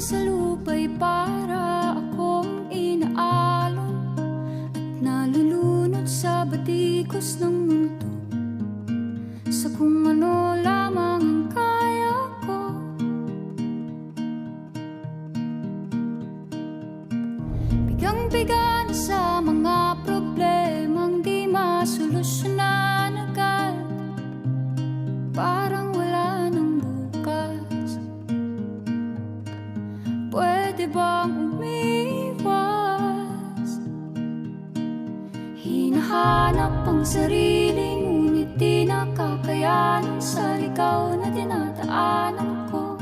sa lupa'y para akong inaalon at nalulunod sa batikos ng mundo, sa kung ano lamang ang kaya ko. Bigang-biga na sa mga problemang di masolusyonan agad, parang wala nang bukas. Pwede bang umiwas? Hinahanap ang sarili, ngunit di nakakayanan sa ligaw na dinadaanan ko.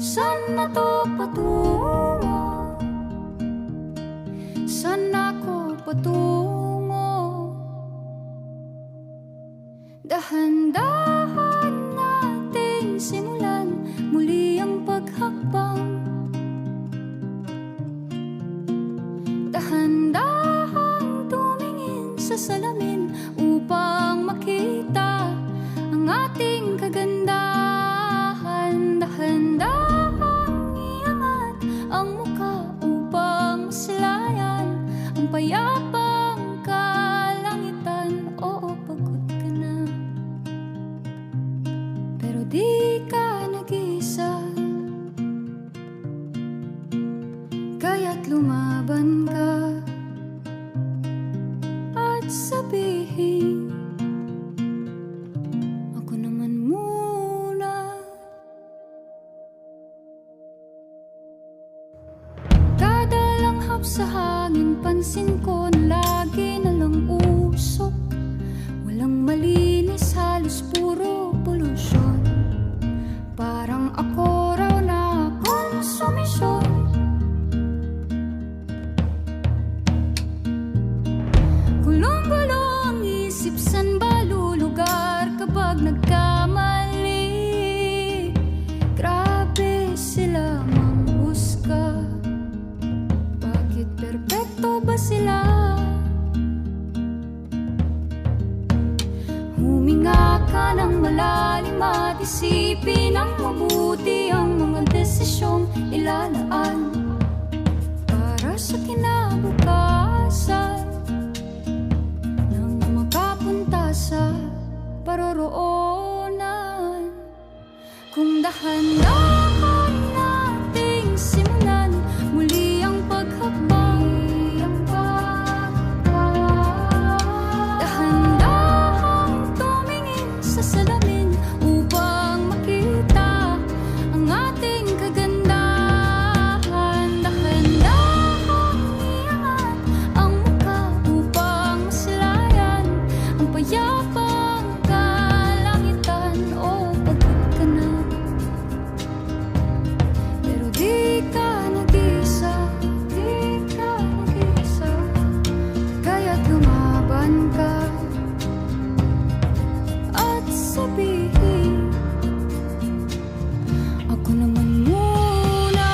Saan na to patungo? Saan ako patungo? Dahan-dahan nating simulan muli ang paghakbang. Dahan-dahang tumingin sa salamin upang makita ang ating kagandahan. Dahan-dahang iangat ang mukha upang masilayan ang payapang kalangitan. Oo, pagod ka na, pero di ka nag-iisa, kaya't lumaban ka at sabihin, ako naman muna. Kada langhap sa hangin, pansin ko na lagi na lang usok. Walang malinis, halos puro polusyon. Parang ako raw na konsumisyon. Gulong-gulo ang isip, san ba lulugar kapag nagkamali? Grabe sila manghusga, bakit perpekto ba sila? Huminga ka ng malalim at isipin ng mabuti ang mga desisyong ilalaan para sa kinabukasan, nang makapunta sa paroroonan. Kung dahan-dahan nating simulan muli ang paghakbang, dahan-dahang tumingin sa salamin upang makita ang ating kagandahan. Dahan-dahang iangat ang mukha upang masilayan ang payapang kalangitan. O, pagod ka na, pero di ka nag-iisa, di ka nag-iisa, kaya't lumaban ka at sabihin, ako naman muna.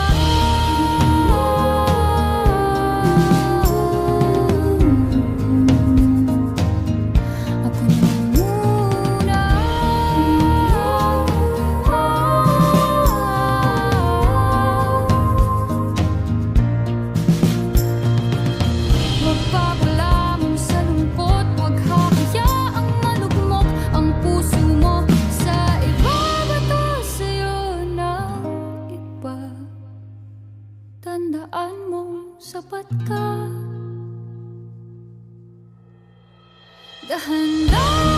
Ako naman muna. Huwag papalamon sa lungkot, huwag hahayaang malugmok ang puso mo sa ibabato sa'yo ng iba. Tandaan mong sapat ka. Dahan-dahan